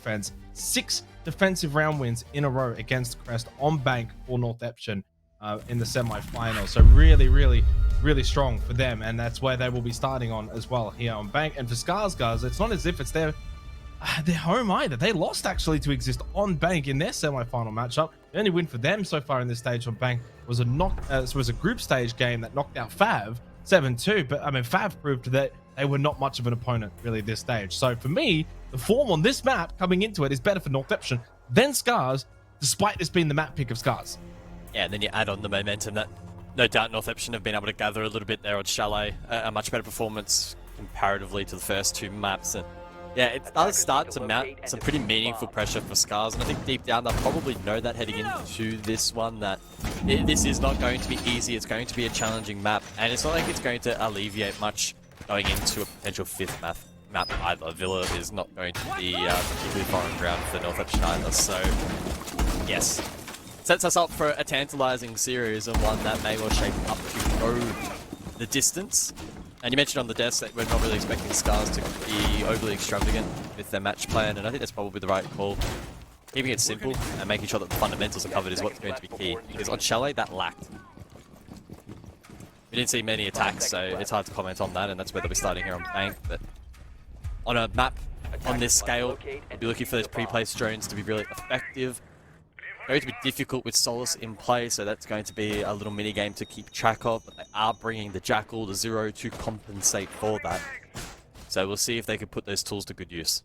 defense. 6 defensive round wins in a row against Crest on bank for Northampton in the semi-final. So really strong for them, and that's where they will be starting on as well here on bank. And for Scarz, guys, it's not as if it's their home either. They lost actually to Exist on bank in their semi-final matchup. The only win for them so far in this stage on bank was a group stage game that knocked out Fav 7-2. But I mean, Fav proved that they were not much of an opponent really this stage. So for me, the form on this map coming into it is better for Northampton than Scarz, despite this being the map pick of Scarz. Yeah, and then you add on the momentum that no doubt Northampton have been able to gather a little bit there on Chalet. A much better performance comparatively to the first 2 maps. And yeah, it does start to mount some pretty meaningful pressure for Scarz, and I think deep down they'll probably know that heading into this one, that this is not going to be easy. It's going to be a challenging map, and it's not like it's going to alleviate much going into a potential 5th map either. Villa is not going to be particularly foreign ground for Northampton either, so yes. Sets us up for a tantalizing series, and one that may well shape up to go the distance. And you mentioned on the desk that we're not really expecting Scarz to be overly extravagant with their match plan, and I think that's probably the right call. Keeping it simple and making sure that the fundamentals are covered is what's going to be key, because on Chalet that lacked. We didn't see many attacks, so it's hard to comment on that, and that's where they'll be starting here on bank. But on a map on this scale, we'll be looking for those pre-placed drones to be really effective. Going to be difficult with Solus in play, so that's going to be a little mini game to keep track of, but they are bringing the Jackal, the Zero, to compensate for that. So we'll see if they can put those tools to good use.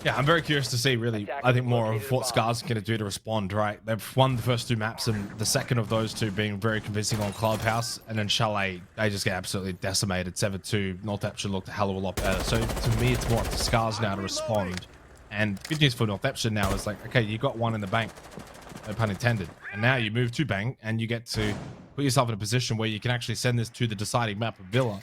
Yeah, I'm very curious to see, really, I think more of what Scarz are going to do to respond, right? They've won the first 2 maps, and the second of those 2 being very convincing on Clubhouse, and then Chalet, they just get absolutely decimated. 7-2, Northampton looked a hell of a lot better. So to me, it's more up to Scarz now to respond. And good news for Northampton now is like, okay, you got 1 in the bank, no pun intended. And now you move to bank, and you get to put yourself in a position where you can actually send this to the deciding map of Villa.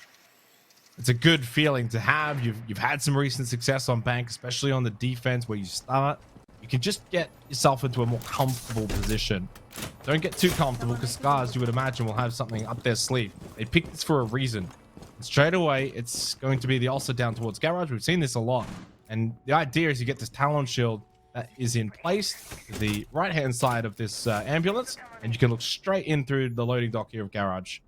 It's a good feeling to have. You've had some recent success on bank, especially on the defense where you start. You can just get yourself into a more comfortable position. Don't get too comfortable, because Scarz, you would imagine, will have something up their sleeve. They picked this for a reason. And straight away, it's going to be the ulcer down towards Garage. We've seen this a lot. And the idea is you get this Talon shield that is in place to the right-hand side of this ambulance, and you can look straight in through the loading dock here of Garage.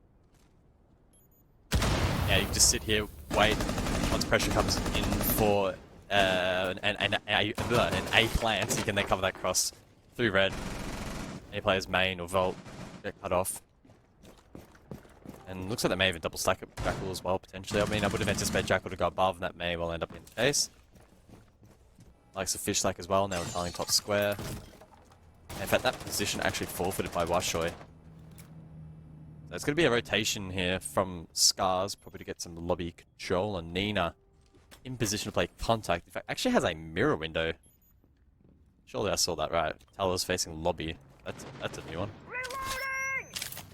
Yeah, you can just sit here, wait. Once pressure comes in for an A plant, you can then cover that cross through red. A player's main or vault get cut off. And looks like they may even double stack it with Jackal as well, potentially. I mean, I would have anticipated Jackal to go above, and that may well end up being the case. Likes a fish stack as well, now retiring top square. And in fact, that position actually forfeited by Washoy. So it's going to be a rotation here from Scarz, probably to get some lobby control, and Nina in position to play contact. In fact, actually has a mirror window. Surely I saw that right. Talos facing lobby. That's a new one.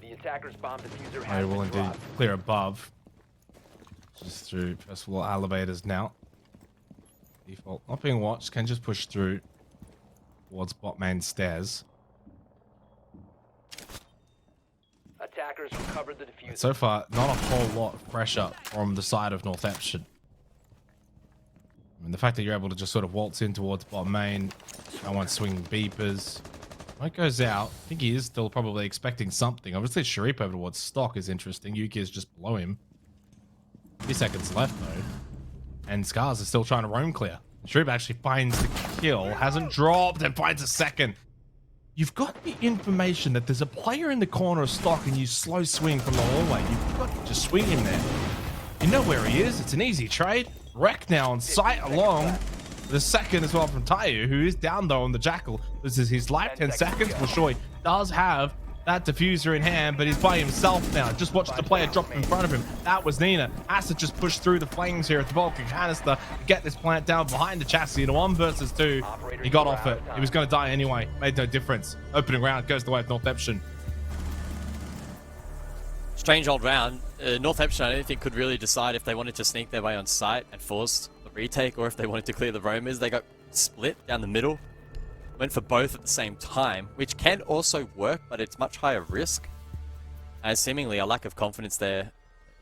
The attacker's bomb diffuser I will indeed clear above. Just through first floor elevators now. Default not being watched, can just push through towards bot main stairs. Attackers recovered the diffuser. So far, not a whole lot of pressure from the side of Northampton. I mean, the fact that you're able to just sort of waltz in towards bot main, no one swinging beepers. Mike goes out. I think he is still probably expecting something. Obviously, Sharif over towards stock is interesting. Yuki is just below him. 3 seconds left, though. And Scarz is still trying to roam clear. Sharif actually finds the kill, hasn't dropped, and finds a second. You've got the information that there's a player in the corner of stock, and you slow swing from the hallway. You've got to just swing him there. You know where he is. It's an easy trade. Wreck now on sight along the second as well from Tayu, who is down though on the Jackal. This is his life. 10 seconds. Bushoy does have that diffuser in hand, but he's by himself now. Just watch the player drop in front of him. That was Nina. Has to just push through the flames here at the Vulcan canister to get this plant down behind the chassis in a 1 versus 2. He got off it. He was going to die anyway. Made no difference. Opening round goes the way of Northampton. Strange old round. Northampton, I don't think, could really decide if they wanted to sneak their way on site and force the retake, or if they wanted to clear the roamers. They got split down the middle. Went for both at the same time, which can also work, but it's much higher risk. And seemingly a lack of confidence there.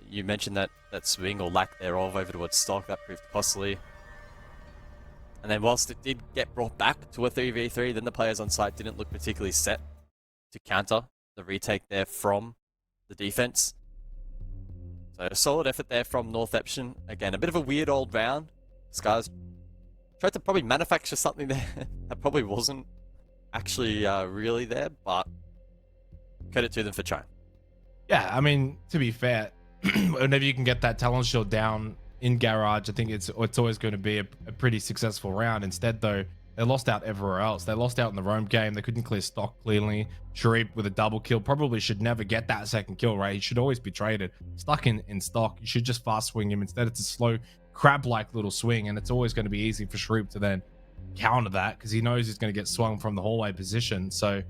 You mentioned that swing or lack thereof over towards stock. That proved costly. And then whilst it did get brought back to a 3v3, then the players on site didn't look particularly set to counter the retake there from the defense. So a solid effort there from Northeption. Again, a bit of a weird old round. Scarz tried to probably manufacture something there that probably wasn't actually really there, but credit to them for trying. Yeah, I mean, to be fair, whenever you can get that talent shield down in Garage, I think it's always going to be a pretty successful round. Instead, though, they lost out everywhere else. They lost out in the roam game. They couldn't clear stock cleanly. Sharif with a double kill probably should never get that second kill, right? He should always be traded. Stuck in stock, you should just fast swing him. Instead, it's a slow crab-like little swing, and it's always going to be easy for Sharif to then counter that because he knows he's going to get swung from the hallway position. So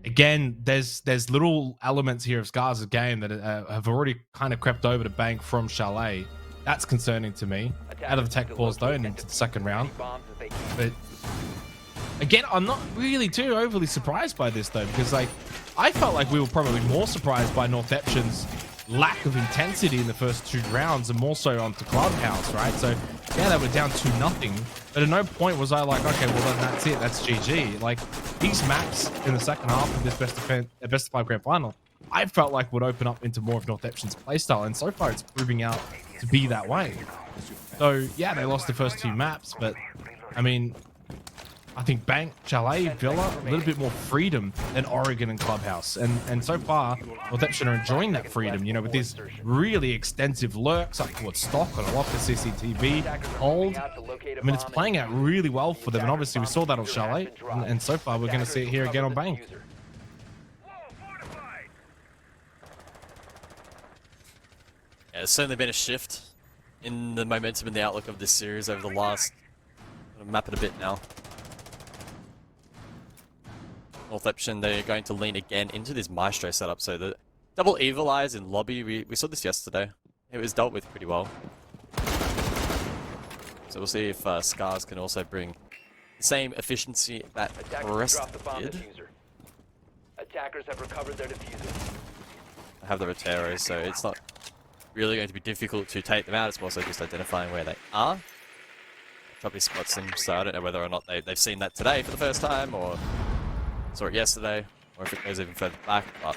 again, there's little elements here of Scarz' game that have already kind of crept over to Bank from Chalet. That's concerning to me. Out of the tech pause though, and into the second round. But again, I'm not really too overly surprised by this though, because like I felt like we were probably more surprised by Northeption's lack of intensity in the first 2 rounds and more so onto Clubhouse, right? So yeah, they were down 2-0, but at no point was I like, okay, well then that's it, that's GG. Like these maps in the second half of this best of 5 grand final, I felt like would open up into more of Northeption's playstyle, and so far it's proving out to be that way. So yeah, they lost the first 2 maps, but I mean, I think Bank, Chalet, Villa, a little bit more freedom than Oregon and Clubhouse. And so far, Northeption are enjoying that freedom, you know, with these really extensive lurks up towards stock on a lot of the CCTV hold. I mean, it's playing out really well for them. And obviously we saw that on Chalet. And so far, we're going to see it here again on Bank. Yeah, there's certainly been a shift in the momentum and the outlook of this series over the last... I'm gonna map it a bit now. Northeption, they're going to lean again into this Maestro setup. So the double Evil Eyes in lobby, we saw this yesterday. It was dealt with pretty well. So we'll see if Scarz can also bring the same efficiency that Rest did. Attackers have recovered their diffuser. I have the Roteros, so it's not really going to be difficult to take them out. It's more so just identifying where they are. Probably spots them, so I don't know whether or not they've seen that today for the first time, or saw it yesterday, or if it goes even further back, but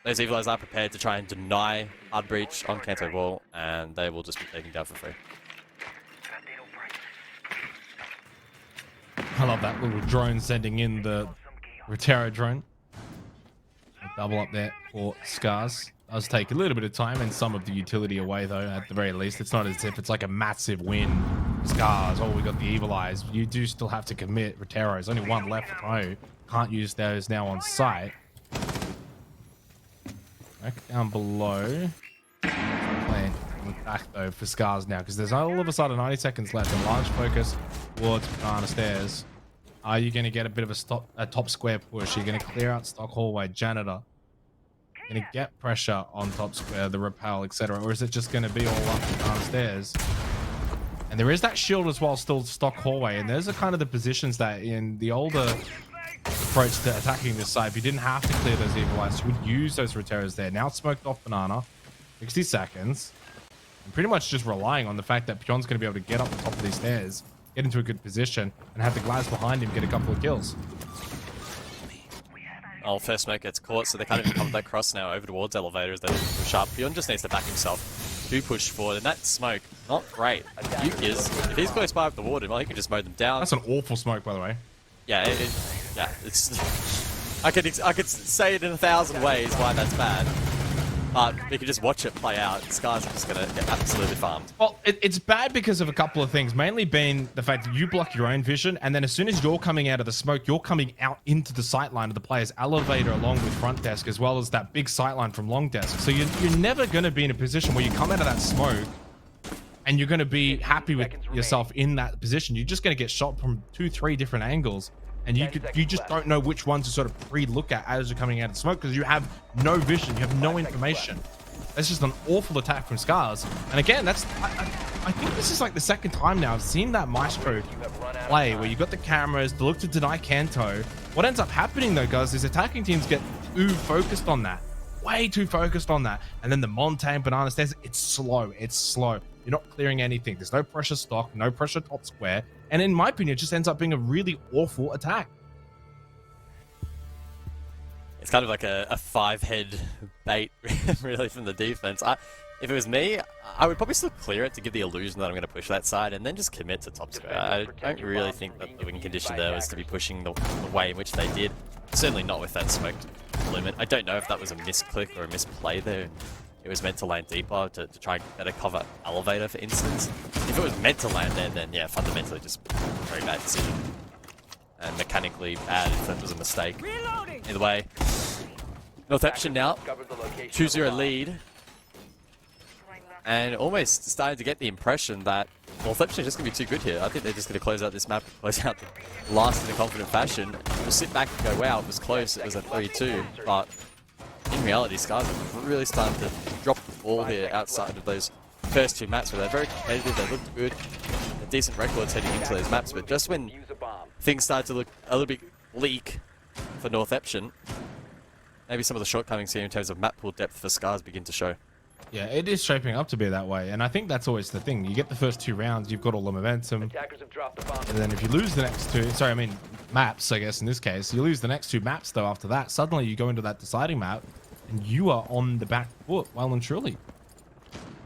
those Evil Eyes are prepared to try and deny hard breach on Kanto Wall, and they will just be taken down for free. I love that little drone sending in the Rotero drone. Double up there for Scarz. Does take a little bit of time and some of the utility away though, at the very least. It's not as if it's like a massive win. Scarz, oh, we got the Evil Eyes. You do still have to commit Roteros. Only 1 left at home. Can't use those now on site. Back down below. Playing back though for Scarz now, because there's all of a sudden 90 seconds left. A large focus towards Banana Stairs. Are you going to get a bit of a top square push? Are you going to clear out stock hallway, janitor? Going to get pressure on top square, the rappel, etc., or is it just going to be all up downstairs? And there is that shield as well, still stock hallway, and those are kind of the positions that in the older approach to attacking this side, if you didn't have to clear those Evil Eyes, you would use those Roteros there. Now it's smoked off Banana, 60 seconds, and pretty much just relying on the fact that Pion's going to be able to get up the top of these stairs, get into a good position, and have the Glaz behind him get a couple of kills. Oh, first smoke gets caught, so they can't even come that cross now over towards elevators. They push up. Pion just needs to back himself to push forward, and that smoke, not great. Duke is, if he's close by with the warden, well, he can just mow them down. That's an awful smoke, by the way. Yeah, yeah, it's... I could say it in 1,000 ways why that's bad. But we can just watch it play out. Scarz are just going to get absolutely farmed. Well, it's bad because of a couple of things, mainly being the fact that you block your own vision, and then as soon as you're coming out of the smoke, you're coming out into the sightline of the player's elevator along with front desk, as well as that big sightline from long desk. So you're never going to be in a position where you come out of that smoke and you're going to be happy with yourself in that position. You're just going to get shot from 2-3 different angles. And you just don't know which one to sort of pre-look at as you're coming out of the smoke, because you have no vision, you have no information. That's just an awful attack from Scarz. And again, I think this is like the second time now I've seen that Maestro play, where you got the cameras to look to deny Kanto. What ends up happening though, guys, is attacking teams get too focused on that. Way too focused on that. And then the Montaigne Banana Stairs, it's slow. You're not clearing anything. There's no pressure stock, no pressure top square. And in my opinion, it just ends up being a really awful attack. It's kind of like a 5-head bait, really, from the defense. If it was me, I would probably still clear it to give the illusion that I'm going to push that side and then just commit to top square. I don't really think that the win condition there was to be pushing the way in which they did. Certainly not with that smoked limit. I don't know if that was a misclick or a misplay there. It was meant to land deeper to try and better cover elevator, for instance. If it was meant to land there, then yeah, fundamentally just very bad decision. And mechanically bad if that was a mistake. Either way, Northampton now, 2-0 lead. And almost starting to get the impression that Northampton is just going to be too good here. I think they're just going to close out this map, close out the last in a confident fashion. We'll sit back and go, wow, it was close, it was a 3-2. But in reality, Scarz are really starting to drop the ball here outside of those first 2 maps where they're very competitive, they looked good, a decent records heading into those maps. But just when things start to look a little bit bleak for Northampton, maybe some of the shortcomings here in terms of map pool depth for Scarz begin to show. Yeah, it is shaping up to be that way, and I think that's always the thing. You get the first 2 rounds, you've got all the momentum, and then if you lose the next 2, sorry, I mean maps, I guess in this case, you lose the next 2 maps though after that, suddenly you go into that deciding map, and you are on the back foot, well and truly.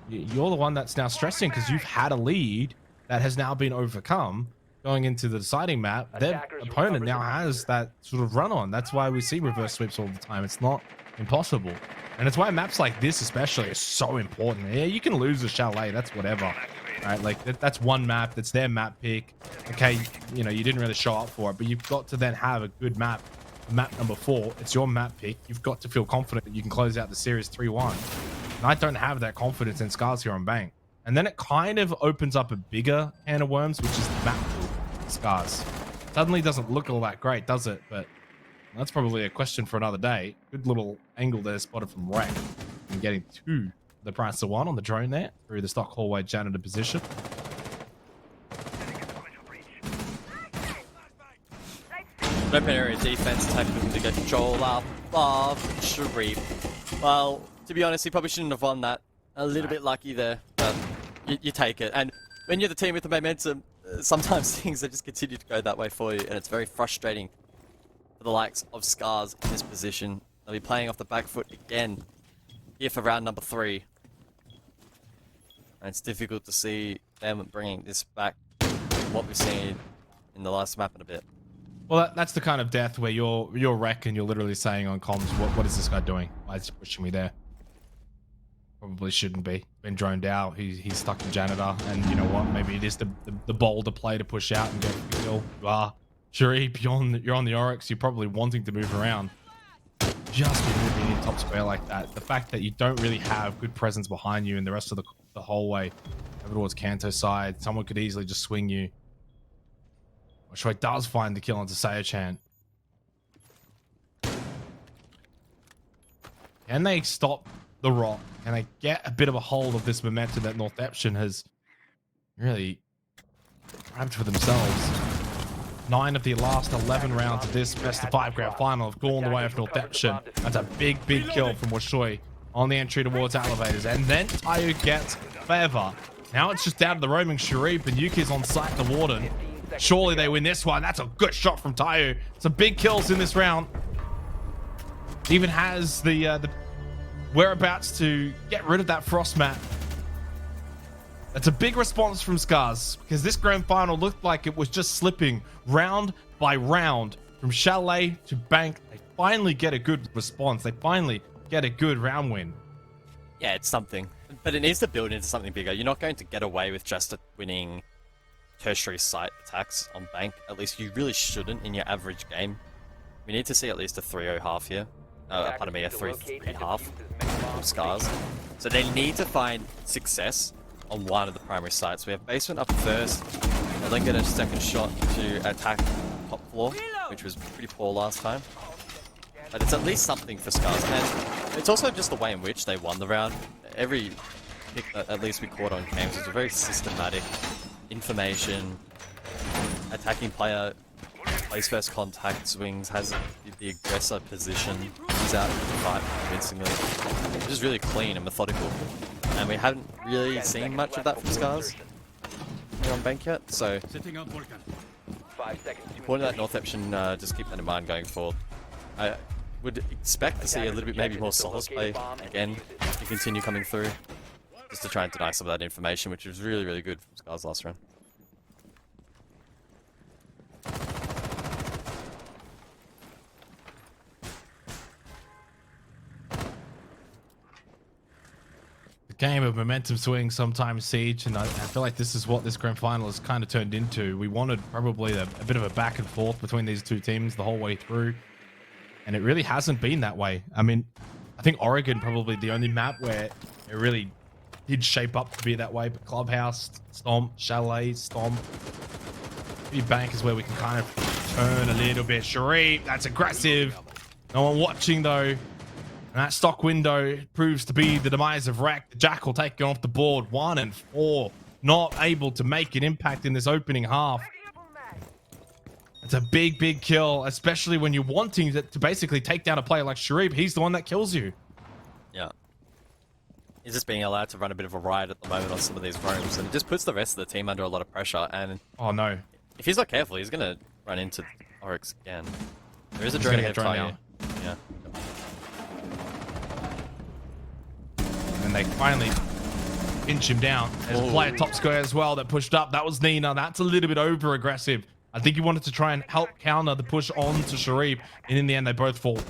You're the one that's now stressing because you've had a lead that has now been overcome going into the deciding map. Their opponent now has that sort of run on. That's why we see reverse sweeps all the time. It's not impossible. And it's why maps like this especially are so important. Yeah, you can lose a chalet, that's whatever, right? Like that's one map, that's their map pick. Okay, you know, you didn't really show up for it, but you've got to then have a good map. Map number 4, it's your map pick. You've got to feel confident that you can close out the series 3-1. And I don't have that confidence in Scarz here on Bank. And then it kind of opens up a bigger can of worms, which is the map pool Scarz. Suddenly doesn't look all that great, does it? But that's probably a question for another day. Good little angle there spotted from Wreck. And getting 2 the price of 1 on the drone there through the stock hallway janitor position. Open area defense attacking to get control up of Sharif. Well, to be honest, he probably shouldn't have won that. A little bit lucky there, but you take it. And when you're the team with the momentum, sometimes things just continue to go that way for you, and it's very frustrating for the likes of Scarz in this position. They'll be playing off the back foot again here for round number 3. And it's difficult to see them bringing this back from what we've seen in the last map in a bit. Well, that's the kind of death where you're Wreck and you're literally saying on comms, what is this guy doing? Why is he pushing me there? Probably shouldn't be. Been droned out. He's stuck in janitor, and you know what? Maybe it is the bolder play to push out and get the kill. You are Sharif. You're on the Oryx. You're probably wanting to move around. Just be moving in top square like that. The fact that you don't really have good presence behind you and the rest of the hallway over towards Kanto side, someone could easily just swing you. Shui does find the kill onto Sayo-chan. Can they stop the rock? Can they get a bit of a hold of this momentum that Northampton has really grabbed for themselves? 9 of the last 11 rounds of this best of 5 grand final have gone the way of Northampton. That's a big kill from Washui on the entry towards elevators. And then Tayo gets Feather. Now it's just down to the roaming Sharif, and Yuki's on site, the Warden. Surely they win this one. That's a good shot from Tayo. Some big kills in this round. Even has the whereabouts to get rid of that frost mat. That's a big response from Scarz, because this grand final looked like it was just slipping round by round from Chalet to Bank. They finally get a good response. They finally get a good round win. Yeah, it's something, but it needs to build into something bigger. You're not going to get away with just winning tertiary site attacks on Bank. At least you really shouldn't in your average game. We need to see at least a 3-0 half here. Pardon me, a 3-3 half from Scarz. So they need to find success on one of the primary sites. We have basement up first. They'll then get a second shot to attack top floor, which was pretty poor last time. But it's at least something for Scarz. And it's also just the way in which they won the round. Every pick that at least we caught on games was a very systematic information. Attacking player plays first contact, swings, has the aggressor position, he's out of the fight convincingly. It's just really clean and methodical. and we haven't really seen much of that from Scarz here on bank yet, so Setting up Vulcan. 5 seconds to important that insertion. North option, just keep that in mind going forward. I would expect to see a little bit maybe more Solace play again to continue coming through, just to try and deny some of that information, which was really, really good from Scarz last round. Game of momentum swing, sometimes siege, and I feel like this is what this grand final has kind of turned into. We wanted probably a bit of a back and forth between these two teams the whole way through, and it really hasn't been that way. I mean, I think Oregon probably the only map where it really did shape up to be that way, but Clubhouse, Stomp, Chalet, Stomp, maybe Bank is where we can kind of turn a little bit. Sharif, that's aggressive. No one watching though. And that stock window proves to be the demise of Wreck. The Jackal taking off the board. 1 and 4. Not able to make an impact in this opening half. It's a big, big kill, especially when you're wanting to basically take down a player like Sharif. He's the one that kills you. Yeah. He's just being allowed to run a bit of a ride at the moment on some of these roams, and it just puts the rest of the team under a lot of pressure. And oh no. If he's not careful, he's going to run into Oryx again. There is a drone ahead fire. Yeah. And they finally pinch him down. There's a player top square as well that pushed up. That was Nina. That's a little bit over aggressive. I think he wanted to try and help counter the push on to Sharif, and in the end they both fall.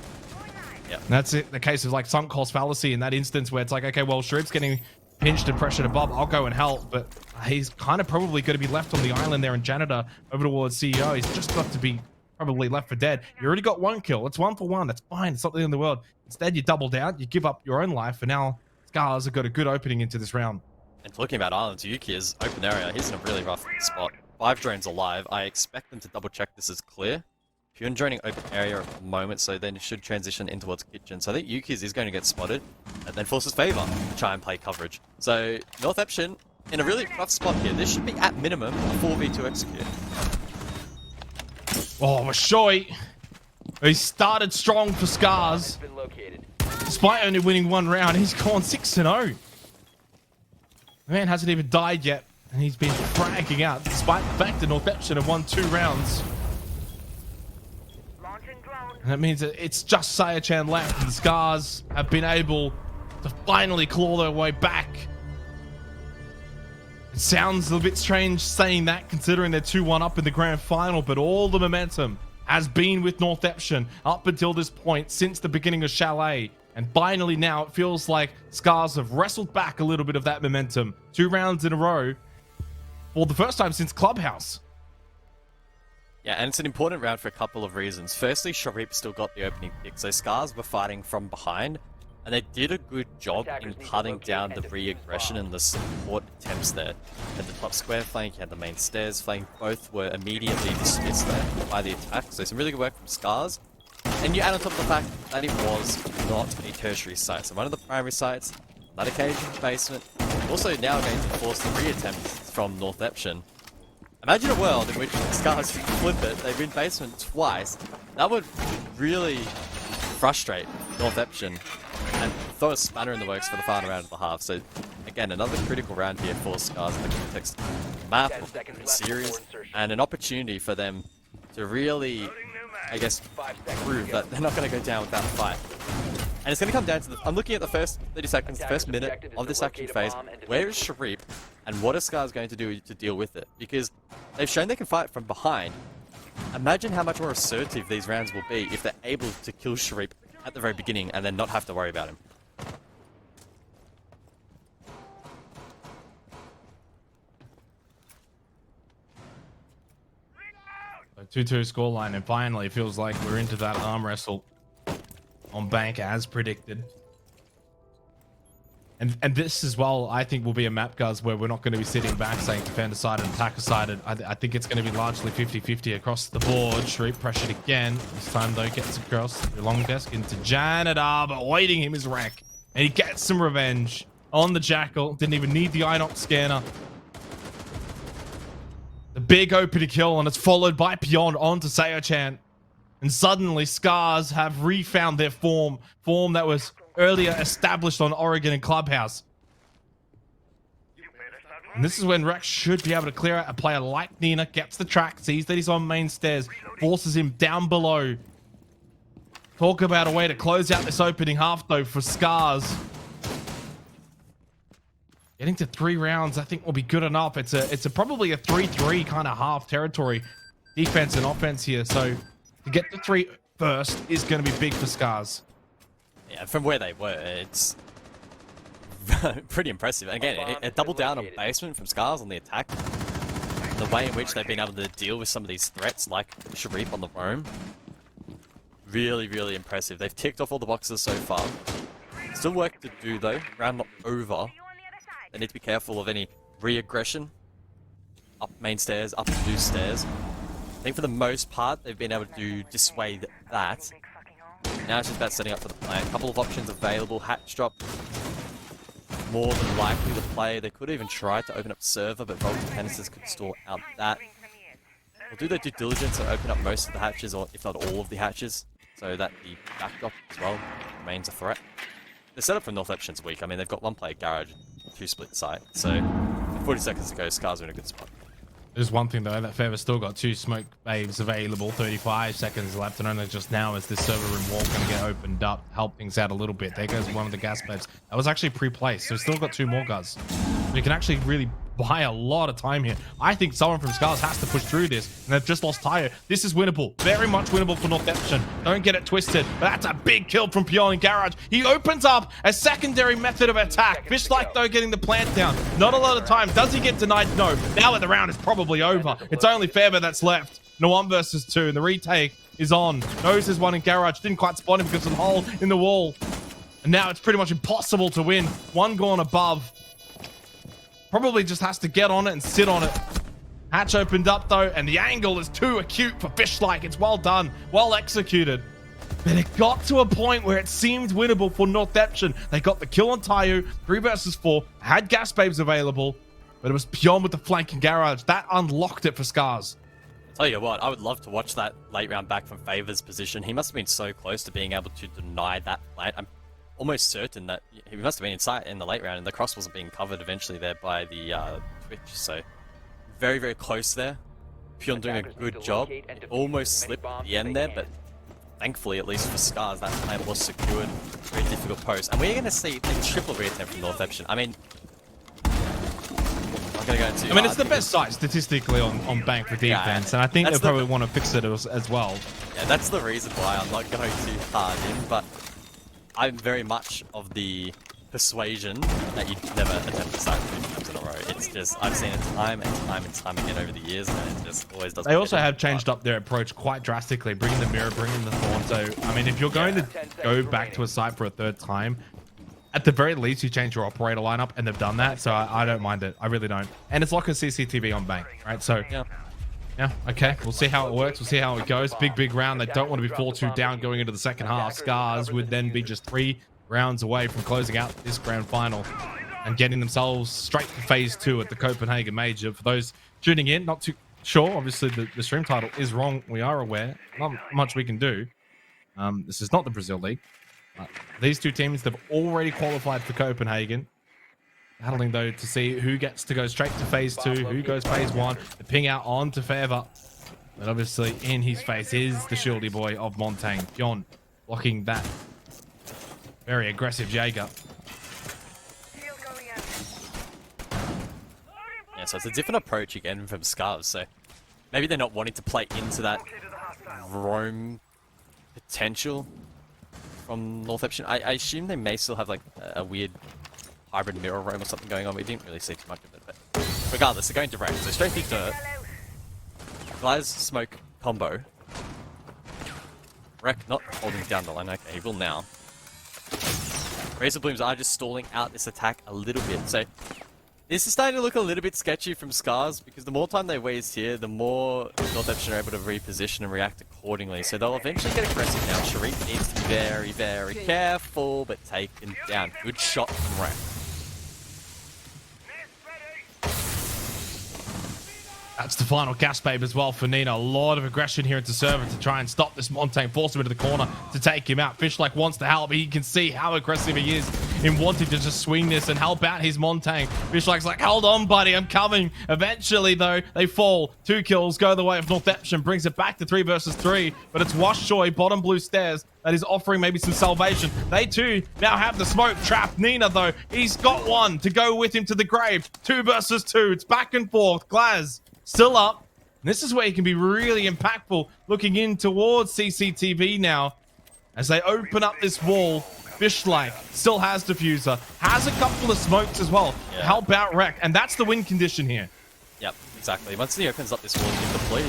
Yeah. And that's it. The case of like sunk cost fallacy in that instance where it's like, okay, well, Sharif's getting pinched and pressured above. I'll go and help, but he's kind of probably going to be left on the island there in Janitor over towards CEO. He's just got to be probably left for dead. You already got 1 kill. It's 1 for 1. That's fine. It's something in the world. Instead, you double down. You give up your own life, and now Scarz have got a good opening into this round. And talking about islands, Yuki is open area. He's in a really rough spot. 5 drones alive. I expect them to double check this is clear. Hyun droning open area at the moment, so then it should transition in towards kitchen. So I think Yuki's is going to get spotted, and then forces favor to try and play coverage. So North Epsion in a really rough spot here. This should be at minimum a 4v2 execute. Oh, Mashoy. He started strong for Scarz. Been located. Despite only winning 1 round, he's gone 6-0. The man hasn't even died yet, and he's been fragging out despite the fact that North Epsion have won 2 rounds. And that means that it's just Sayachan left, and the Scarz have been able to finally claw their way back. It sounds a little bit strange saying that, considering they're 2-1 up in the grand final, but all the momentum has been with North Epsion up until this point since the beginning of Chalet. And finally now it feels like Scarz have wrestled back a little bit of that momentum. 2 rounds in a row for the first time since Clubhouse. Yeah, and it's an important round for a couple of reasons. Firstly, Sharif still got the opening pick, so Scarz were fighting from behind, and they did a good job in cutting down the re-aggression and the support attempts there. At the top square flank, you had the main stairs flank, both were immediately dismissed there by the attack, so some really good work from Scarz. And you add on top of the fact that it was not a tertiary site, so one of the primary sites, that occasion basement, also now going to force the re-attempt from North Epsion. Imagine a world in which Scarz flip it, they win basement twice. That would really frustrate North Epsion and throw a spanner in the works for the final round of the half. So again, another critical round here for Scarz in the context of the map, of the series, and an opportunity for them to really, I guess, prove that they're not going to go down without a fight. And it's going to come down to I'm looking at the first 30 seconds, the first minute of this action phase. Where is Sharif, and what is Scarz going to do to deal with it? Because they've shown they can fight from behind. Imagine how much more assertive these rounds will be if they're able to kill Sharif at the very beginning and then not have to worry about him. A 2-2 scoreline, and finally it feels like we're into that arm wrestle on Bank as predicted. And this as well, I think, will be a map, guys, where we're not going to be sitting back saying defender-sided and attacker-sided. I think it's going to be largely 50-50 across the board. Sharif pressured again. This time, though, gets across the long desk into Janitor, but waiting him is Wreck. And he gets some revenge on the Jackal. Didn't even need the Inox scanner. The big opening kill, and it's followed by Beyond onto Sayochan. And suddenly, Scarz have refound their form that was earlier established on Oregon and Clubhouse. And this is when Rex should be able to clear out a player like Nina, gets the track, sees that he's on main stairs, forces him down below. Talk about a way to close out this opening half, though, for Scarz. Getting to 3 rounds, I think, will be good enough. It's a probably a 3-3 kind of half territory, defense and offense here. So to get the 3 first is going to be big for Scarz. Yeah, from where they were, it's pretty impressive. Again, a double down on basement from Scarz on the attack. The way in which they've been able to deal with some of these threats, like Sharif on the roam. Really, really impressive. They've ticked off all the boxes so far. Still work to do, though. Round not over. They need to be careful of any re-aggression. Up main stairs, up and loose stairs. I think for the most part, they've been able to dissuade that. Now it's just about setting up for the plan. A couple of options available. Hatch drop. More than likely to play. They could even try to open up server, but Voltage Tennis's could stall out that. We'll do their due diligence and open up most of the hatches, or if not all of the hatches, so that the backdrop as well remains a threat. The setup for North Epson's weak. I mean, they've got 1 player garage, 2 split site, so 40 seconds to go, Scarz are in a good spot. There's one thing though, that Feather's still got 2 smoke waves available, 35 seconds left, and only just now is this server room wall going to get opened up, help things out a little bit. There goes one of the gas babes. That was actually pre-placed, so still got 2 more guys. We can actually really buy a lot of time here. I think someone from Scarz has to push through this, and they've just lost Tayo. This is winnable, very much winnable for North Epson. Don't get it twisted, but that's a big kill from Pion in Garage. He opens up a secondary method of attack. Fishlight though getting the plant down. Not a lot of time. Does he get denied? No. Now the round is probably over. It's only Faber that's left. No 1 versus 2, and the retake is on. Knows there's one in Garage. Didn't quite spot him because of the hole in the wall. And now it's pretty much impossible to win. 1 gone above. Probably just has to get on it and sit on it. Hatch opened up though, and the angle is too acute for Fishlike. It's well done, well executed. But it got to a point where it seemed winnable for North Epson. They got the kill on Tayo, 3 versus 4, had gas babes available, but it was Pion with the flanking garage. That unlocked it for Scarz. Tell you what, I would love to watch that late round back from Favor's position. He must have been so close to being able to deny that plant. I'm almost certain that he must have been inside in the late round, and the cross wasn't being covered eventually there by the Twitch. So very, very close there. Pion doing a good job. It almost slipped at the end there, but thankfully, at least for Scarz, that plant was secured. Very difficult post. And we're going to see a triple reattempt from North Epson. I mean, I'm going to go into... I mean, it's the best site statistically on bank for defense, and I think they probably want to fix it as well. Yeah, that's the reason why I'm not going too hard in, but I'm very much of the persuasion that you never attempt to site 2 times in a row. It's just, I've seen it time and time and time again over the years, and it just always does. They also have changed up their approach quite drastically, bringing the mirror, bringing the thorn. So, I mean, if you're going to go back to a site for a 3rd time, at the very least, you change your operator lineup, and they've done that. So I don't mind it. I really don't. And it's like a CCTV on bank, right? So, yeah, okay. We'll see how it works. We'll see how it goes. Big round. They don't want to be 4-2 down going into the second half. Scarz would then be just 3 rounds away from closing out this grand final and getting themselves straight to phase 2 at the Copenhagen Major. For those tuning in, not too sure, obviously the stream title is wrong. We are aware. Not much we can do. This is not the Brazil League. These 2 teams, they've already qualified for Copenhagen. Battling though to see who gets to go straight to phase 2, who goes phase 1. The ping out on to Favor. But obviously in his face is the shieldy boy of Montaigne. Pion blocking that very aggressive Jaeger. Yeah, so it's a different approach again from Scarz. So maybe they're not wanting to play into that roam potential from North Epson. I assume they may still have like a weird hybrid mirror roam or something going on. We didn't really see too much of it, but regardless, they're going direct. So straight through dirt. Glass smoke combo. Wreck not holding down the line. Okay, he will now. Razor Blooms are just stalling out this attack a little bit. So this is starting to look a little bit sketchy from Scarz, because the more time they waste here, the more North Epson are able to reposition and react accordingly. So they'll eventually get aggressive now. Sharif needs to be very, very careful, but taken down. Good shot from Wreck. That's the final gas babe as well for Nina. A lot of aggression here into server to try and stop this Montaigne, force him into the corner to take him out. Fishlike wants to help, but he can see how aggressive he is in wanting to just swing this and help out his Montang. Fishlike's like, hold on, buddy, I'm coming. Eventually, though, they fall. 2 kills go the way of Northeption, brings it back to 3 versus 3. But it's Wash Choi, bottom blue stairs, that is offering maybe some salvation. They too now have the smoke trap. Nina, though, he's got one to go with him to the grave. 2 versus 2. It's back and forth. Glaz still up. This is where he can be really impactful, looking in towards CCTV now. As they open up this wall, Fishlike still has diffuser, has a couple of smokes as well to help out Wreck, and that's the win condition here. Yep, exactly. Once he opens up this wall, you deploy,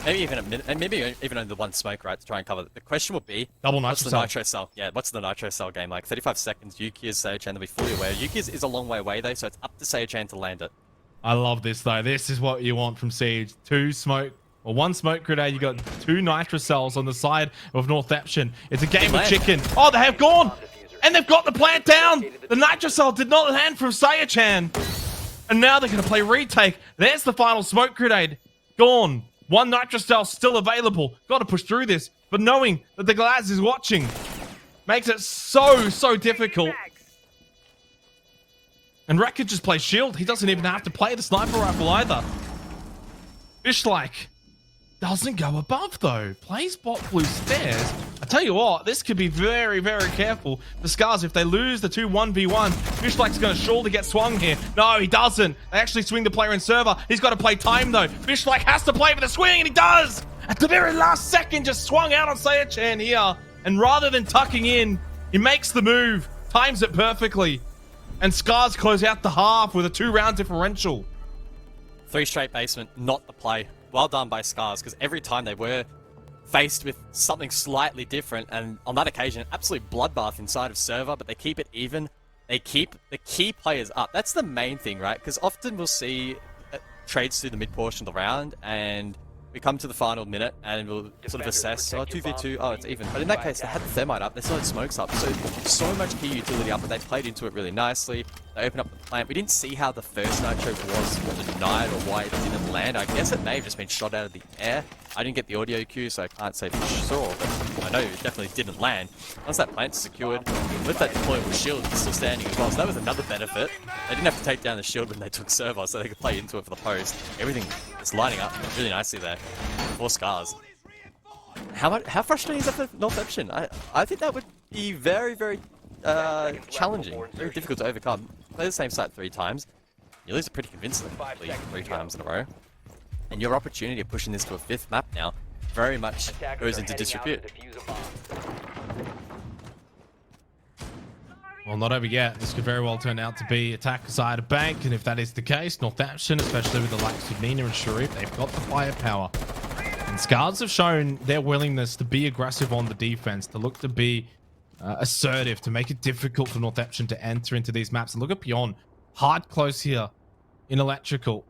maybe even a minute, and maybe even only the 1 smoke, right, to try and cover. The question will be, double what's nitro the cell. nitro cell? Yeah, what's the nitro cell game like? 35 seconds, Yuki's Seo-chan, they'll be fully aware. Yuki's is a long way away though, so it's up to Seo-chan to land it. I love this though. This is what you want from Siege. 2 smoke, or 1 smoke grenade. You got 2 nitro cells on the side of Northeption. It's a game of chicken. Oh, they have gone, and they've got the plant down. The nitro cell did not land from Seo-chan, and now they're going to play retake. There's the final smoke grenade. Gone. 1 nitro cell still available. Got to push through this, but knowing that the Glaz is watching makes it so difficult. And Wreck could just play shield. He doesn't even have to play the sniper rifle either. Fishlike doesn't go above though. Plays bot blue stairs. I tell you what, this could be very careful for Scarz. If they lose the 2 1v1, Fishlike's going to surely get swung here. No, he doesn't. They actually swing the player in server. He's got to play time though. Fishlike has to play for the swing, and he does. At the very last second, just swung out on Seo-chan here. And rather than tucking in, he makes the move. Times it perfectly. And Scarz close out the half with a 2-round differential. 3 straight basement, not the play. Well done by Scarz, because every time they were faced with something slightly different, and on that occasion, absolute bloodbath inside of server, but they keep it even. They keep the key players up. That's the main thing, right? Because often we'll see trades through the mid portion of the round, and we come to the final minute, and we'll sort of assess, oh, 2v2, oh, it's even. But in that case, they had the thermite up, they still had smokes up, so much key utility up, but they played into it really nicely. They opened up the plant. We didn't see how the first nitro was denied or why it didn't land. I guess it may have just been shot out of the air. I didn't get the audio cue, so I can't say for sure, but I know it definitely didn't land. Once that plant's secured, with that deployable shield still standing as well, so that was another benefit. They didn't have to take down the shield when they took server, so they could play into it for the post. Everything is lining up really nicely there for Scarz. How frustrating is that for Northeption? I think that would be very challenging, very difficult to overcome. Play the same site 3 times, you lose it pretty convincingly 3 times in a row. And your opportunity of pushing this to a 5th map now very much goes into disrepute. Well, not over yet. This could very well turn out to be attack side of bank, and if that is the case, Northeption, especially with the likes of Nina and Sharif, they've got the firepower. And Scarz have shown their willingness to be aggressive on the defense, to look to be assertive, to make it difficult for Northeption to enter into these maps. And look at Beyond, hard close here in electrical.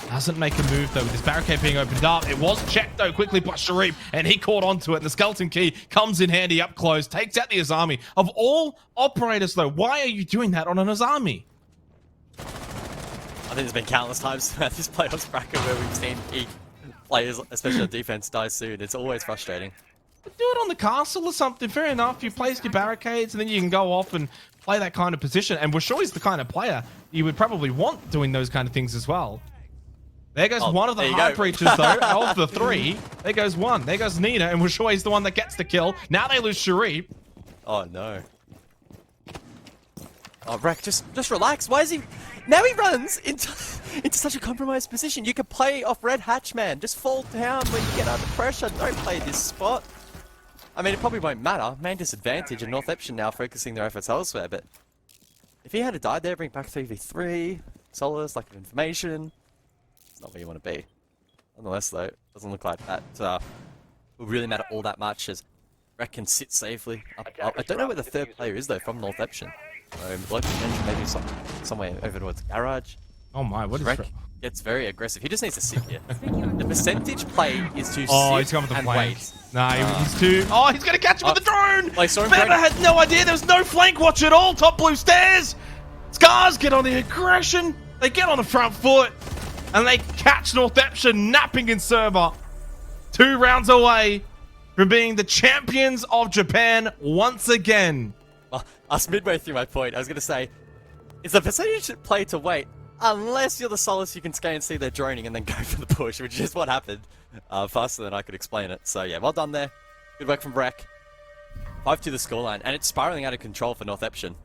Doesn't make a move though with this barricade being opened up. It was checked though quickly by Sharif, and he caught onto it. And the skeleton key comes in handy up close, takes out the Azami. Of all operators though, why are you doing that on an Azami? I think there's been countless times throughout this playoffs bracket where we've seen key players, especially on defense, die soon. It's always frustrating. Do it on the castle or something. Fair enough. You place your barricades and then you can go off and play that kind of position. And Washoi's the kind of player you would probably want doing those kind of things as well. There goes one of the hard breaches though, of the 3. There goes one. There goes Nina, and Washoi's the one that gets the kill. Now they lose Sharif. Oh no. Oh, Wreck, just relax. Why is he... Now he runs into such a compromised position. You can play off Red Hatch, man. Just fall down when you get under pressure. Don't play this spot. I mean, it probably won't matter. Main disadvantage, and Northeption now focusing their efforts elsewhere, but if he had died there, bring back 3v3, Solace, lack of information, it's not where you want to be. Nonetheless, though, it doesn't look like that will really matter all that much, as Wreck can sit safely up. I don't know where the 3rd player is, though, from Northeption. Like mentioned, maybe somewhere over towards garage. Oh my, what is Wreck gets very aggressive. He just needs to sit here. The percentage play is to sit he's coming with the and flank. wait. Nah, he's too... Oh, he's going to catch him with the drone! I saw him Beba had no idea there was no flank watch at all. Top blue stairs. Scarz get on the aggression. They get on the front foot. And they catch Northeption napping in server. 2 rounds away from being the champions of Japan once again. Well, I was midway through my point. I was going to say, it's a percentage play to wait, unless you're the Solace you can scan and see they're droning and then go for the push, which is what happened faster than I could explain it. So yeah, well done there. Good work from Breck. 5-2 the scoreline, and it's spiraling out of control for North Eption.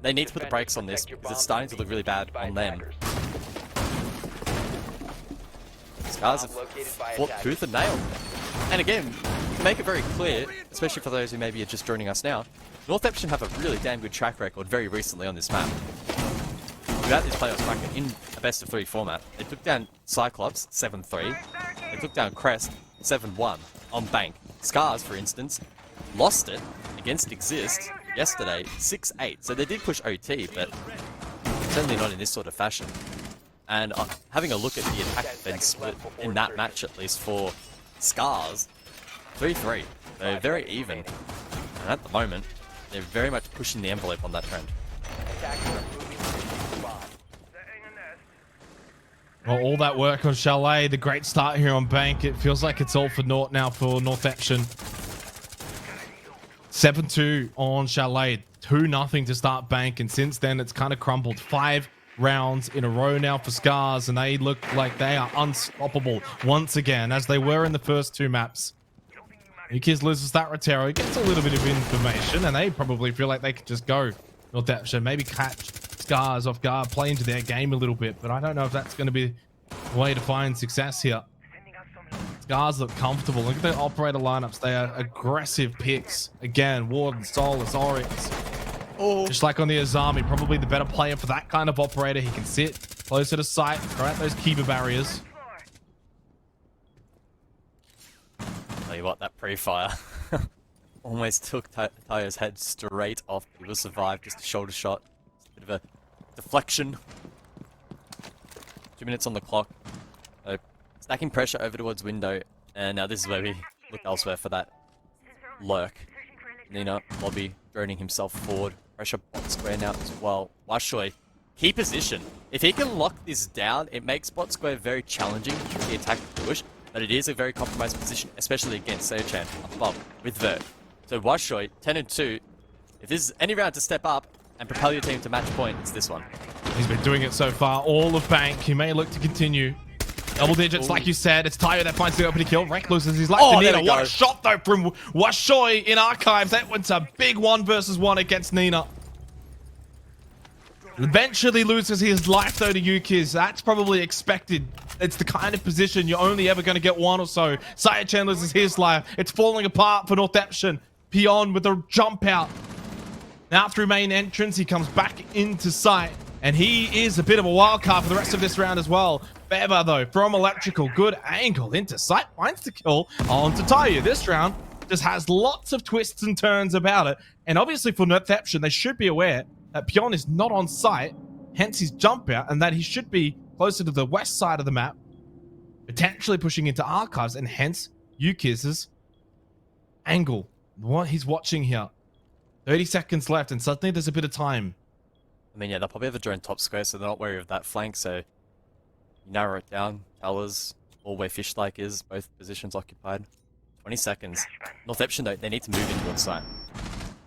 They need to put the brakes on this because it's starting to look really bad on them. Scarz have fought tooth and nail. And again, to make it very clear, especially for those who maybe are just joining us now, North Eption have a really damn good track record very recently on this map. Throughout this playoffs bracket in a best-of-3 format, they took down Cyclops 7-3, they took down Crest 7-1 on Bank. Scarz, for instance, lost it against Exist yesterday 6-8, so they did push OT, but certainly not in this sort of fashion. And having a look at the attack defense split in that match, at least for Scarz, 3-3. They're very even, and at the moment, they're very much pushing the envelope on that trend. Well, all that work on Chalet, the great start here on Bank. It feels like it's all for naught now for North Eption. 7-2 on Chalet, 2-0 to start Bank, and since then it's kind of crumbled. 5 rounds in a row now for Scarz, and they look like they are unstoppable once again, as they were in the first 2 maps. Ukis loses that Rotero, gets a little bit of information, and they probably feel like they could just go North Eption, maybe catch Scarz off guard, play into their game a little bit, but I don't know if that's going to be the way to find success here. Scarz look comfortable. Look at their operator lineups. They are aggressive picks. Again, Warden, Solus, Oryx. Oh. Just like on the Azami, probably the better player for that kind of operator. He can sit closer to sight, throw out those Kiba barriers. Tell you what, that pre-fire almost took Tayo's head straight off. He will survive, just a shoulder shot. Just a bit of a deflection. 2 minutes on the clock. So, stacking pressure over towards window, and now this is where we look elsewhere for that lurk. Nina, Lobby, droning himself forward. Pressure bot square now as well. Washoy, key position. If he can lock this down, it makes bot square very challenging to the attack push, but it is a very compromised position, especially against Seochan above with Vert. So Washoy, 10-2. If there's any round to step up and propel your team to match point, it's this one. He's been doing it so far, all of Bank. He may look to continue. Double digits, like you said. It's Tayo that finds the opening kill. Rek loses his life to Nina. What a shot, though, from Washoy in Archives. That was a big 1-versus-1 against Nina. Eventually loses his life, though, to Yukiz. That's probably expected. It's the kind of position you're only ever going to get one or so. Sayachan loses his life. It's falling apart for North Eption. Pion with a jump out. Now through main entrance, he comes back into sight. And he is a bit of a wild card for the rest of this round as well. Beva, though, from Electrical, good angle into sight, finds the kill onto Tayo. This round just has lots of twists and turns about it. And obviously for North Eption, they should be aware that Pion is not on site, hence his jump out, and that he should be closer to the west side of the map, potentially pushing into Archives, and hence Ukiz's angle. What he's watching here. 30 seconds left, and suddenly there's a bit of time. I mean, yeah, they'll probably have a drone top square, so they're not wary of that flank, so you narrow it down. Towers, all where Fishlike is, both positions occupied. 20 seconds. North Eption, though, they need to move into one site.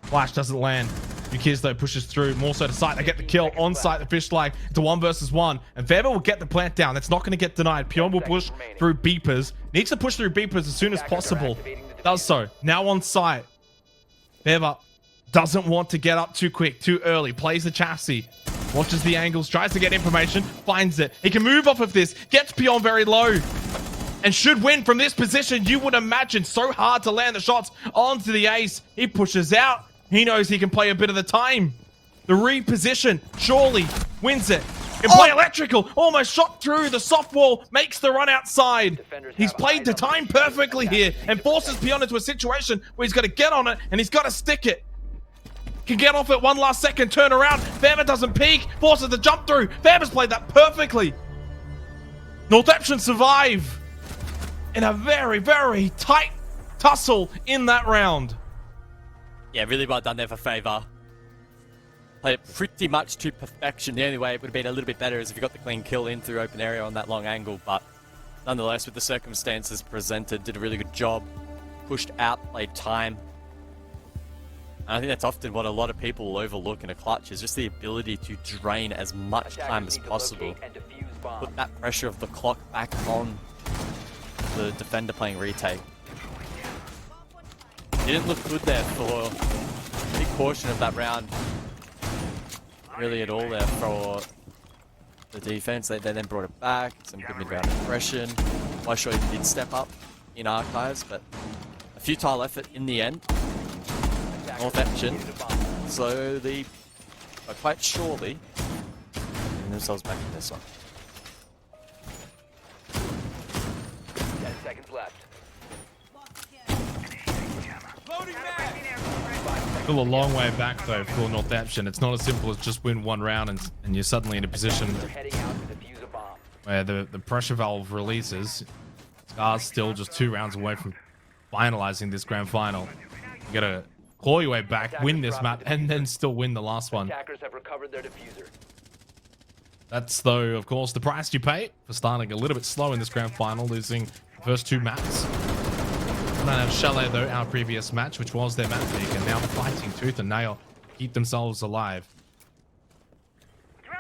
Flash doesn't land. Ukiz, though, pushes through, more so to sight. They get the kill on site, the Fishlike. It's a 1-versus-1, and Weber will get the plant down. That's not going to get denied. Pion will push through Beepers. Needs to push through Beepers as soon as possible. Does so. Now on site. Weber doesn't want to get up too quick, too early. Plays the chassis. Watches the angles, tries to get information, finds it. He can move off of this, gets Pion very low, and should win from this position. You would imagine so hard to land the shots onto the ace. He pushes out. He knows he can play a bit of the time. The reposition surely wins it. Can play Electrical. Almost shot through the soft wall. Makes the run outside. He's played the time perfectly here and forces Pion into a situation where he's got to get on it and he's got to stick it. Can get off it one last second, turn around. Weber doesn't peek, forces the jump through. Weber's played that perfectly. North Eption survive in a very, very tight tussle in that round. Yeah, really well done there for Favor. Played it pretty much to perfection. The only way it would have been a little bit better is if you got the clean kill in through open area on that long angle, but nonetheless, with the circumstances presented, did a really good job. Pushed out, played time. And I think that's often what a lot of people will overlook in a clutch, is just the ability to drain as much time as possible. Put that pressure of the clock back on the defender playing retake. Didn't look good there for a big portion of that round. Really at all there for the defense. They then brought it back. Some good mid-round aggression. Sure he did step up in archives, but a futile effort in the end. Northampton slowly, but quite surely, getting themselves back in this one. 10 seconds left. Still a long way back though for Northampton. It's not as simple as just win one round and you're suddenly in a position where the pressure valve releases. Scarz still just 2 rounds away from finalizing this grand final. You gotta claw your way back, win this map, and then still win the last one. Attackers have recovered their diffuser. That's, though, of course, the price you pay for starting a little bit slow in this grand final, losing the first 2 maps. And then have Chalet, though, our previous match, which was their map league, and now fighting tooth and nail to keep themselves alive.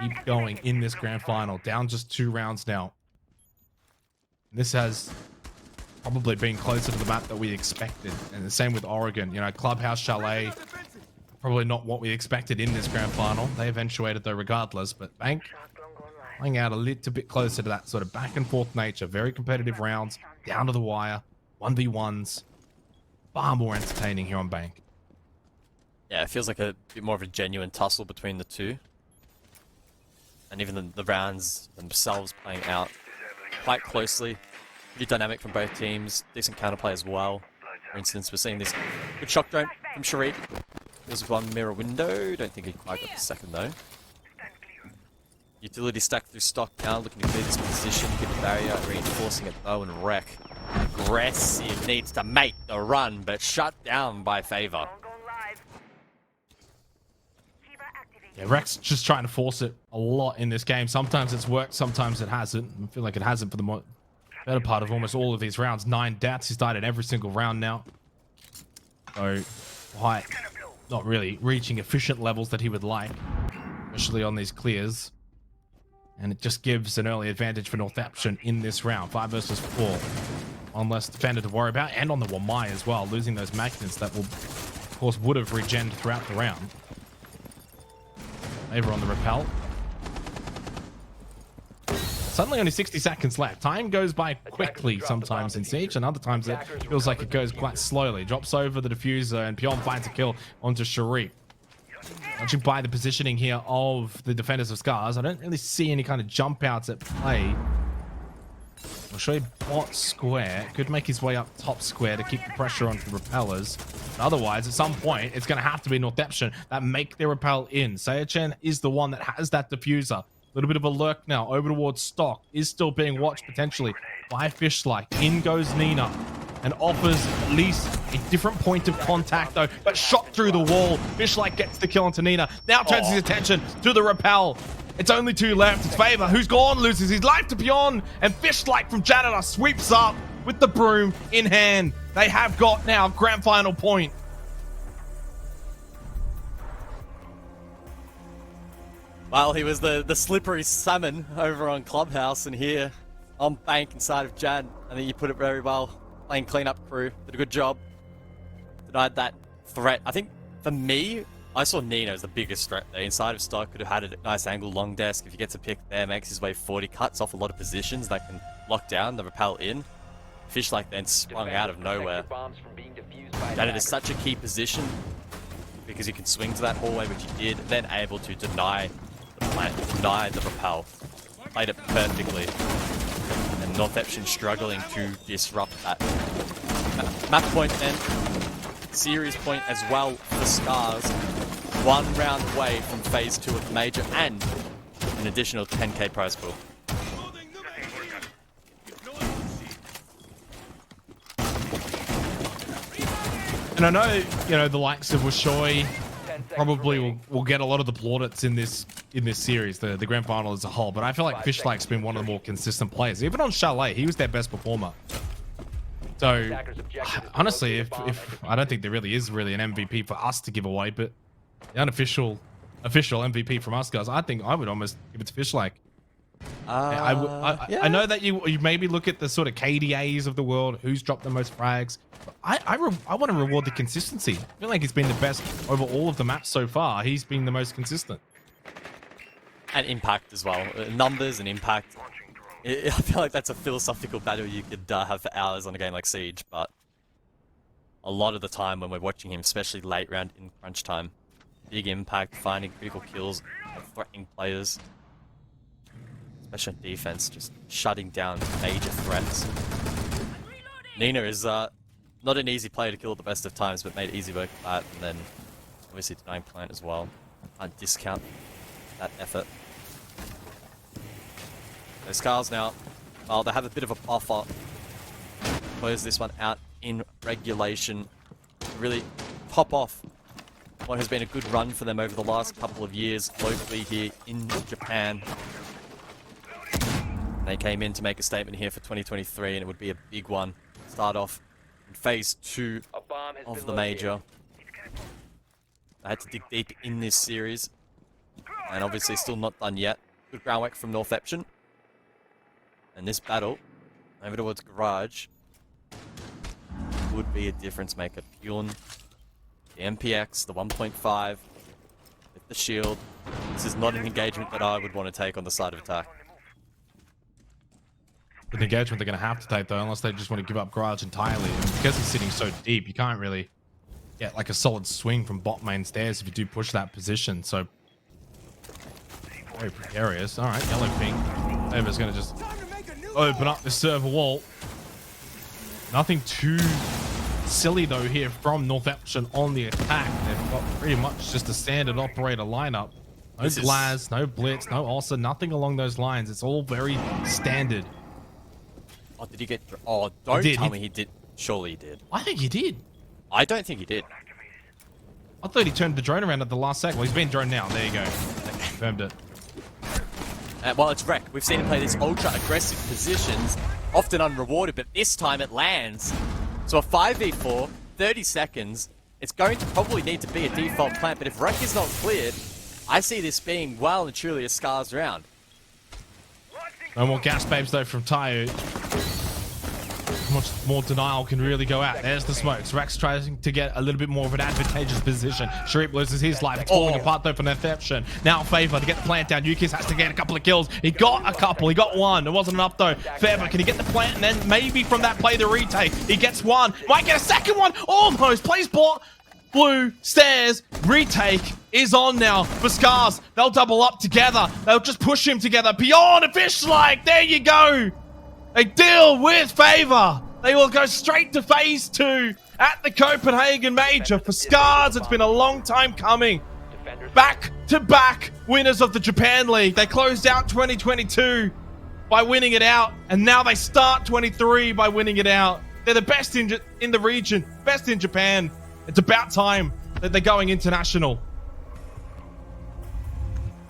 Keep going in this grand final, down just 2 rounds now. This has probably been closer to the map that we expected, and the same with Oregon. You know, Clubhouse, Chalet, probably not what we expected in this grand final. They eventuated though regardless, but Bank playing out a little bit closer to that sort of back and forth nature. Very competitive rounds, down to the wire, 1v1s. Far more entertaining here on Bank. Yeah, it feels like a bit more of a genuine tussle between the two. And even the rounds themselves playing out quite closely. Pretty dynamic from both teams. Decent counterplay as well. For instance, we're seeing this good shock drone from Sharik. There's one mirror window. Don't think he quite got the second though. Utility stack through stock now, looking to clear this position, hit the barrier, reinforcing it though, and Wreck. Aggressive, needs to make the run, but shut down by Favor. Yeah, Wreck's just trying to force it a lot in this game. Sometimes it's worked, sometimes it hasn't. I feel like it hasn't for the better part of almost all of these rounds. 9 deaths. He's died in every single round now. So, quite not really reaching efficient levels that he would like, especially on these clears. And it just gives an early advantage for Northampton in this round. 5 versus 4. One less defender to worry about, and on the Wamai as well, losing those magnets that will, of course, would have regened throughout the round. Over on the rappel. Suddenly only 60 seconds left. Time goes by quickly sometimes in Siege, and other times it feels like it goes quite slowly. Drops over the diffuser, and Pion finds a kill onto Sharik. Judging by the positioning here of the defenders of Scarz, I don't really see any kind of jump outs at play. I'll show you bot square. Could make his way up top square to keep the pressure on the repellers. But otherwise, at some point, it's going to have to be Northampton that make their repel in. Sayachen is the one that has that diffuser. A little bit of a lurk now over towards stock. Is still being watched potentially by Fishlike. In goes Nina and offers at least a different point of contact though, but shot through the wall. Fishlike gets the kill onto Nina. Now turns his attention to the repel. It's only 2 left. It's Favor who's gone, loses his life to Pion, and Fishlike from Janitor sweeps up with the broom in hand. They have got now grand final point. Well, he was the slippery salmon over on Clubhouse, and here on Bank inside of Jan. I think you put it very well. Playing cleanup crew, did a good job. Denied that threat. I think for me, I saw Nino as the biggest threat there. Inside of stock, could have had a nice angle, long desk. If he gets a pick there, makes his way 40, cuts off a lot of positions that can lock down the repel in. Fishlike then sprung out of nowhere. That it is such a key position because he can swing to that hallway, which he did, then able to deny the plant, deny the repel. Played it perfectly. And Northampton struggling to disrupt that. Map point then. Series point as well for Scarz. 1 round away from phase 2 of the major and an additional 10k prize pool. And I know, you know, the likes of Washoy probably will get a lot of the plaudits in this series, the grand final as a whole, but I feel like Fishlike's been one of the more consistent players. Even on Chalet, he was their best performer. So, Attackers' objective is to honestly, locate a bomb if and I don't think there really is really an MVP for us to give away, but the official MVP from us guys, I think I would almost give it to Fishlake. I know that you maybe look at the sort of KDAs of the world, who's dropped the most frags. But I want to reward the consistency. I feel like he's been the best over all of the maps so far. He's been the most consistent. And impact as well. Numbers and impact. I feel like that's a philosophical battle you could have for hours on a game like Siege, but a lot of the time when we're watching him, especially late round in crunch time, big impact, finding critical kills, threatening players, especially defense, just shutting down major threats. Nina is not an easy player to kill at the best of times, but made easy work of that, and then obviously denying plant as well. Can't discount that effort. So Scarz now, well, they have a bit of a buffer. Close this one out in regulation. Really top off what has been a good run for them over the last couple of years locally here in Japan. They came in to make a statement here for 2023, and it would be a big one. Start off in phase 2 of the major. I had to dig deep in this series, and obviously still not done yet. Good groundwork from Northeption. And this battle over towards Garage would be a difference maker. Pune, the MPX, the 1.5, with the shield. This is not an engagement that I would want to take on the side of attack. The engagement they're going to have to take though, unless they just want to give up Garage entirely. And because he's sitting so deep, you can't really get like a solid swing from bot main stairs if you do push that position. So very precarious. All right, yellow ping. Ava's going to just open up the server wall. Nothing too silly though here from Northeption on the attack. They've got pretty much just a standard operator lineup. No Glaz, no Blitz, no Ossa, nothing along those lines. It's all very standard. Oh, did he get... Oh, don't tell me he did. Surely he did. I think he did. I don't think he did. I thought he turned the drone around at the last second. Well, he's been droned now. There you go. Confirmed it. Well, it's Wreck. We've seen him play these ultra-aggressive positions, often unrewarded, but this time it lands. So a 5v4, 30 seconds. It's going to probably need to be a default plant, but if Wreck is not cleared, I see this being well and truly a Scarz round. No more gas babes though from Tayu. How much more denial can really go out? There's the smokes. Rex trying to get a little bit more of an advantageous position. Sharif loses his life. It's falling apart though for Northeption. Now Favor to get the plant down. Yukis has to get a couple of kills. He got a couple. He got one. It wasn't enough though. Favor, can he get the plant and then maybe from that play the retake? He gets one. Might get a second one. Almost. Plays bot. Blue stairs. Retake is on now for Scarz. They'll double up together. They'll just push him together. Beyond a Fishlake. There you go. They deal with Favor. They will go straight to phase 2 at the Copenhagen Major for Scarz. It's been a long time coming. Back-to-back winners of the Japan League. They closed out 2022 by winning it out, and now they start 23 by winning it out. They're the best in the region, best in Japan. It's about time that they're going international.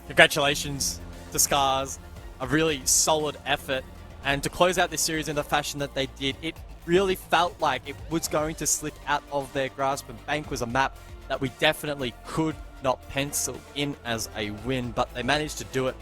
Congratulations to Scarz. A really solid effort. And to close out this series in the fashion that they did, it really felt like it was going to slip out of their grasp. And Bank was a map that we definitely could not pencil in as a win, but they managed to do it